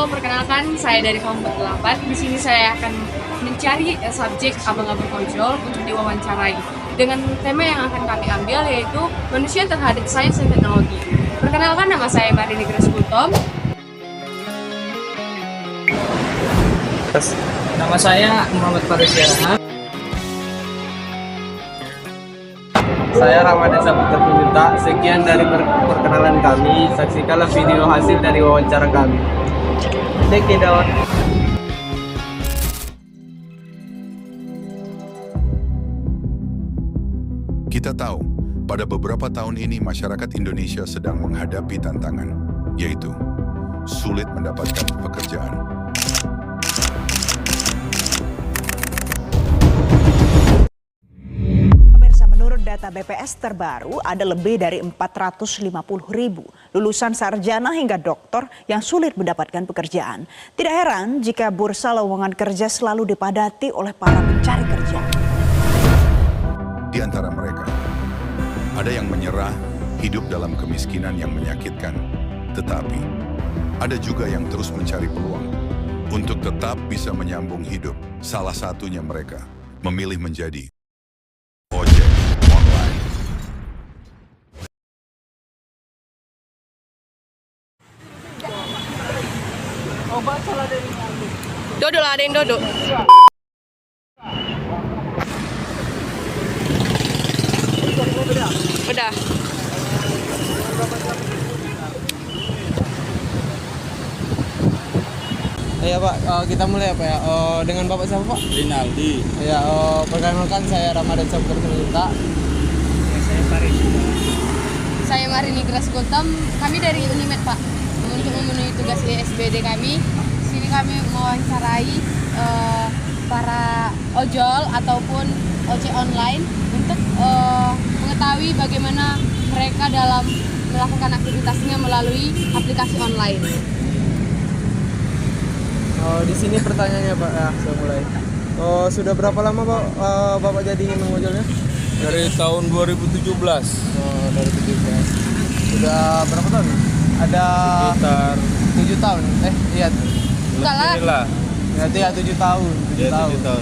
Halo, perkenalkan saya dari kelompok 8. Di sini saya akan mencari subjek abang-abang ojol untuk diwawancarai dengan tema yang akan kami ambil yaitu manusia terhadap sains dan teknologi. Perkenalkan, nama saya Marini Greskultom. Nama saya Muhammad Faris Yarham. Saya Ramadan Saputra Putra. Sekian dari perkenalan kami. Saksikanlah video hasil dari wawancara kami. Take it out. Kita tahu, pada beberapa tahun ini masyarakat Indonesia sedang menghadapi tantangan, yaitu sulit mendapatkan pekerjaan. Menurut data BPS terbaru, ada lebih dari 450.000 lulusan sarjana hingga doktor yang sulit mendapatkan pekerjaan. Tidak heran jika bursa lowongan kerja selalu dipadati oleh para pencari kerja. Di antara mereka, ada yang menyerah, hidup dalam kemiskinan yang menyakitkan. Tetapi, ada juga yang terus mencari peluang untuk tetap bisa menyambung hidup. Salah satunya mereka memilih menjadi ojek online. Dodol, ada yang dodol. Udah. Ya Pak, kita mulai apa ya? Dengan Bapak siapa Pak? Rinaldi. Ya, perkenalkan saya Ramadan Saputra Putra. Saya Marini Greskultom. Kami dari Unimed, Pak. Untuk memenuhi tugas di SBD kami, di sini kami mewawancarai para ojol ataupun ojek online untuk mengetahui bagaimana mereka dalam melakukan aktivitasnya melalui aplikasi online. Di sini pertanyaannya Pak, saya mulai. Sudah berapa lama Pak Bapak jadi mengojolnya? Dari tahun 2017. 2017. Sudah berapa tahun? Ada Sekitar 7 tahun. Iya. Enggak lah. lebih lah. Berarti ya 7 tahun. 7 Ya, tahun. 7 tahun.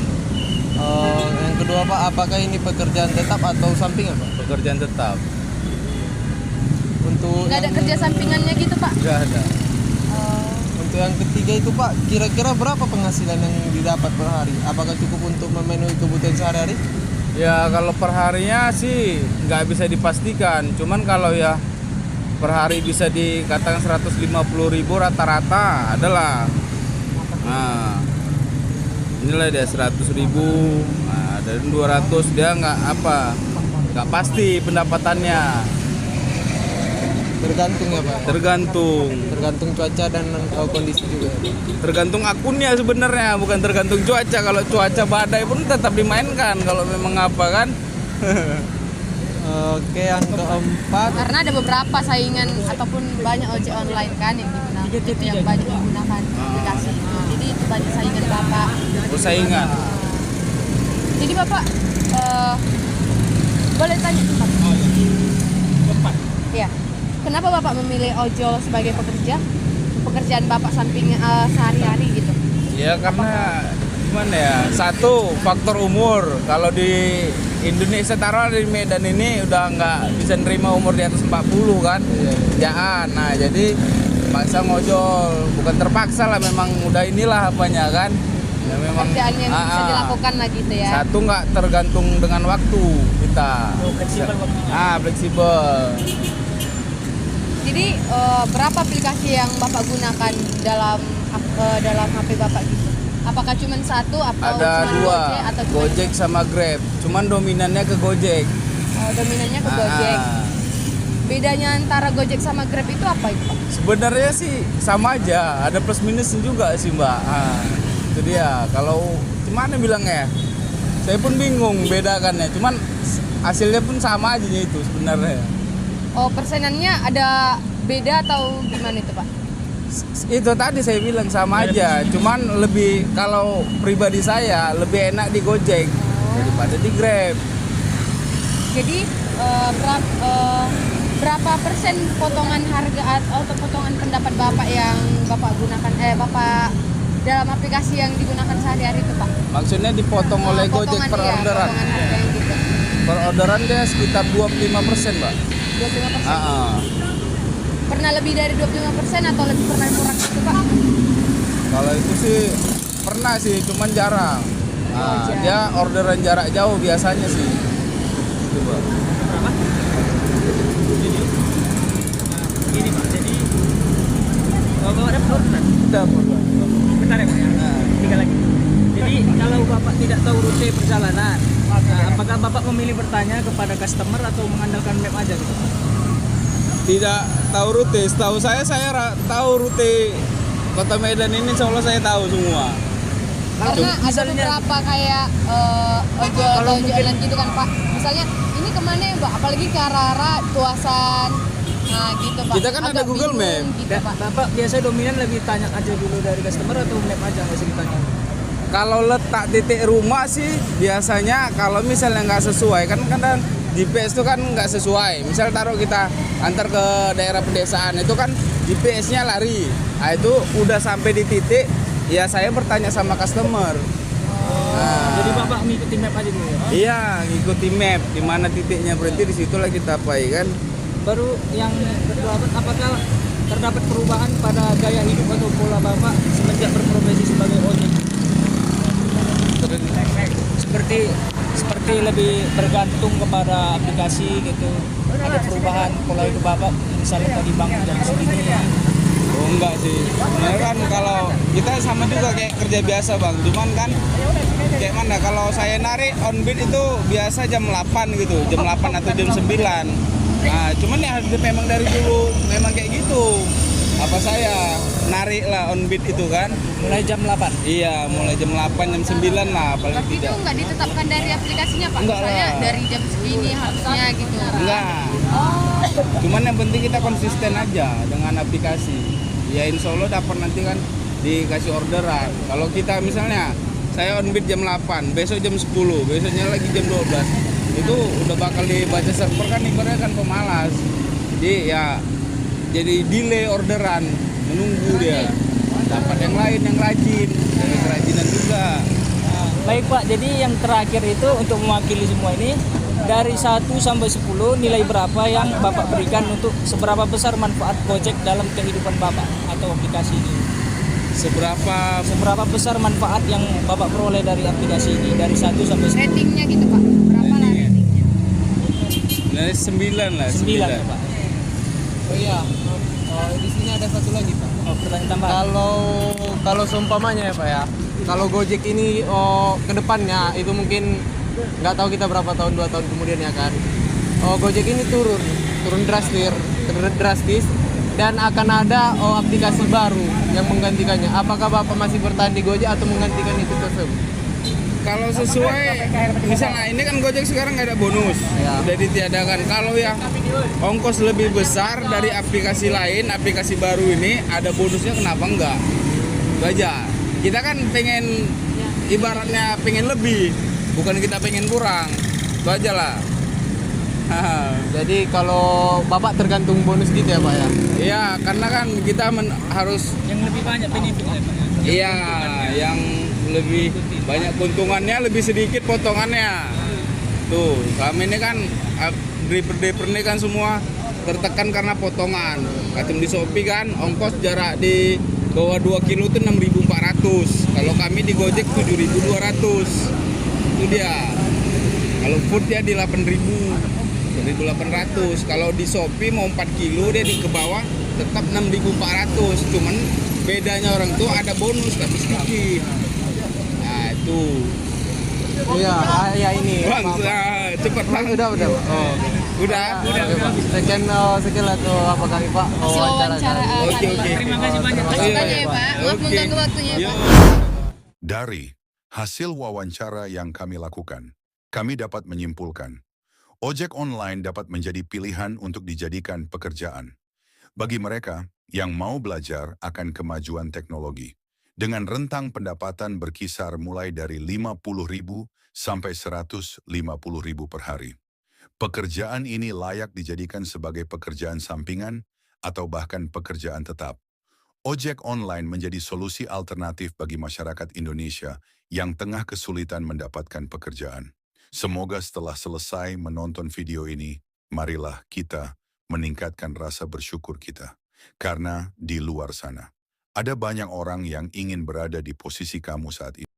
Yang kedua Pak, apakah ini pekerjaan tetap atau sampingan Pak? Pekerjaan tetap. Untuk Nggak ada kerja sampingannya gitu, Pak? Enggak ada. Untuk yang ketiga itu Pak, kira-kira berapa penghasilan yang didapat per hari? Apakah cukup untuk memenuhi kebutuhan sehari-hari? Ya kalau per harinya sih nggak bisa dipastikan. Cuman kalau ya per hari bisa dikatakan 150.000 rata-rata adalah. Nah, inilah dia 100.000. Nah, dari 200 dia nggak pasti pendapatannya. Tergantung ya Pak. Tergantung Cuaca dan kondisi juga. tergantung akunnya sebenarnya, bukan tergantung cuaca. Kalau cuaca badai pun tetap dimainkan kalau memang apa kan. Oke, yang keempat. Karena ada beberapa saingan ataupun banyak ojek online kan yang digunakan, yang banyak menggunakan aplikasi itu. Jadi itu banyak saingan Bapak. Persaingan. Jadi Bapak boleh tanya Pak? Iya. Kenapa Bapak memilih ojol sebagai pekerjaan Bapak samping sehari-hari gitu? Ya karena gimana ya, satu faktor umur. Kalau di Indonesia taruh di Medan ini udah nggak bisa nerima umur di atas 40 kan, kerjaan. Nah jadi paksa ngojol, bukan terpaksa lah, memang udah inilah apanya kan. Ya memang Pekerjaan yang bisa dilakukan lah gitu ya. Satu nggak tergantung dengan waktu kita. Fleksibel. Jadi berapa aplikasi yang Bapak gunakan dalam HP Bapak gitu? Apakah cuma satu atau Ada cuma dua, Gojek atau Gojek sama Grab. Cuman dominannya ke Gojek. dominannya ke Gojek? Bedanya antara Gojek sama Grab itu apa itu Pak? Sebenarnya sih sama aja, ada plus minusnya juga sih Mbak. Itu dia. Kalau gimana bilangnya? Saya pun bingung bedakannya. Cuman hasilnya pun sama aja itu sebenarnya. Oh, persenannya ada beda atau gimana itu Pak? Itu tadi saya bilang sama aja. Cuman lebih, kalau pribadi saya lebih enak di Gojek daripada di Grab. Jadi berapa persen potongan harga atau potongan pendapat Bapak yang Bapak gunakan Bapak dalam aplikasi yang digunakan sehari-hari itu Pak? Maksudnya dipotong oleh Gojek Potongan, per iya, orderan. potongan harga yang gitu. Per orderan dia sekitar 25%, Mbak. 25%. Ah, Pernah lebih dari 25% atau lebih pernah kurang gitu Pak? kalau itu sih pernah sih, cuman jarang. Nah, jarang. dia orderan jarak jauh biasanya sih. Gitu, Mbak. Gini Pak, jadi Bapak dapat orderan? Udah, Pak. Bentar ya Pak ya, tiga lagi. Jadi kalau Bapak tidak tahu rute perjalanan, apakah Bapak memilih bertanya kepada customer atau mengandalkan map aja gitu? Tidak tahu rute. Setahu saya tahu rute Kota Medan ini, insya Allah saya tahu semua. Karena ada misalnya- beberapa kayak ojol Kalau atau ojolan gitu kan Pak. Misalnya ini kemana ya Pak? Apalagi ke arah-arah Tuasan. Nah gitu Pak. Kita kan ada Agak Google bingung Map. Gitu, Pak. Bapak biasa dominan lebih tanya aja dulu dari customer atau map aja nggak usah ditanya? Kalau letak titik rumah sih biasanya kalau misalnya nggak sesuai kan kadang GPS itu kan nggak sesuai. Misal taruh kita antar ke daerah pedesaan itu kan GPS-nya lari. Nah, itu udah sampai di titik ya saya bertanya sama customer. Nah, Jadi Bapak mengikuti map aja dulu ya? iya ngikuti map di mana titiknya, berarti di situlah kita pai kan. Baru yang kedua, apakah terdapat perubahan pada gaya hidup atau pola Bapak semenjak berprofesi sebagai ojek? Seperti lebih bergantung kepada aplikasi gitu. Ada perubahan pola hidup Bapak, misalnya tadi bangun jam segini ya. Oh enggak sih, sebenarnya kan kalau kita sama juga kayak kerja biasa Bang, cuman kan kayak mana kalau saya narik on beat itu biasa jam 8 gitu, jam 8 atau jam 9. Nah cuman ya memang dari dulu memang kayak gitu. Apa saya narik lah on beat itu kan. Mulai jam 8. Iya, mulai jam 8, jam 9 lah paling Tapi itu tidak. nggak ditetapkan dari aplikasinya Pak? Enggak Misalnya lah. dari jam segini harusnya gitu. Enggak. Cuman yang penting kita konsisten aja dengan aplikasi. Ya insya Allah dapat nanti kan dikasih orderan. Kalau kita misalnya saya on beat jam 8, besok jam 10, besoknya lagi jam 12. Itu udah bakal dibaca server kan ibaratnya kan pemalas. Jadi ya jadi delay orderan, menunggu dia. Dapat yang lain yang rajin, dari kerajinan juga. Baik Pak, jadi yang terakhir itu untuk mewakili semua ini, dari 1 sampai 10 nilai berapa yang Bapak berikan untuk seberapa besar manfaat Gojek dalam kehidupan Bapak atau aplikasi ini? Seberapa besar manfaat yang Bapak peroleh dari aplikasi ini dari 1 sampai 10? Ratingnya gitu Pak? Berapa lah ratingnya? Dari 9 lah, 9 Pak. Oh iya, di sini ada satu lagi Pak. Oh, pertanyaan tambahan. Kalau seumpamanya ya Pak ya, kalau Gojek ini ke depannya itu mungkin nggak tahu kita berapa tahun, 2 tahun kemudian ya kan. Gojek ini turun drastis dan akan ada aplikasi baru yang menggantikannya. Apakah Bapak masih bertahan di Gojek atau menggantikan itu tersebut? Kalau sesuai, misalnya ini kan Gojek sekarang nggak ada bonus, Ya. udah ditiadakan. Kalau yang ongkos lebih besar dari aplikasi lain, aplikasi baru ini ada bonusnya, kenapa enggak? Itu aja. Kita kan pengen, ibaratnya pengen lebih, bukan kita pengen kurang. Itu aja lah. Jadi kalau Bapak tergantung bonus gitu ya Pak ya? Iya, karena kan kita harus Yang lebih banyak benefitnya Pak. iya, yang lebih banyak keuntungannya, lebih sedikit potongannya. Tuh, kami ini kan driver ini kan semua tertekan karena potongan. Kacem di Shopee kan ongkos jarak di bawah 2 kilo itu 6.400. Kalau kami di Gojek 7.200. Itu dia. Kalau food ya di 8.800. Kalau di Shopee mau 4 kilo dia di ke bawah tetap 6.400. Cuman bedanya orang tuh ada bonus tapi sedikit. Nah, itu. Iya, ya ini. Bangsa, cepet banget. Udah. Oh. Udah. Oke, Pak. Sekian lah tuh apa kami Pak Hasil wawancara. Oke, oke. Terima kasih banyak. Terima kasih banyak ya Pak. Maaf Oke. mengganggu waktunya ya Yo. Pak. Dari hasil wawancara yang kami lakukan, kami dapat menyimpulkan, ojek online dapat menjadi pilihan untuk dijadikan pekerjaan. Bagi mereka yang mau belajar akan kemajuan teknologi, dengan rentang pendapatan berkisar mulai dari 50.000 sampai 150.000 per hari. Pekerjaan ini layak dijadikan sebagai pekerjaan sampingan atau bahkan pekerjaan tetap. Ojek online menjadi solusi alternatif bagi masyarakat Indonesia yang tengah kesulitan mendapatkan pekerjaan. Semoga setelah selesai menonton video ini, marilah kita meningkatkan rasa bersyukur kita. Karena di luar sana, ada banyak orang yang ingin berada di posisi kamu saat ini.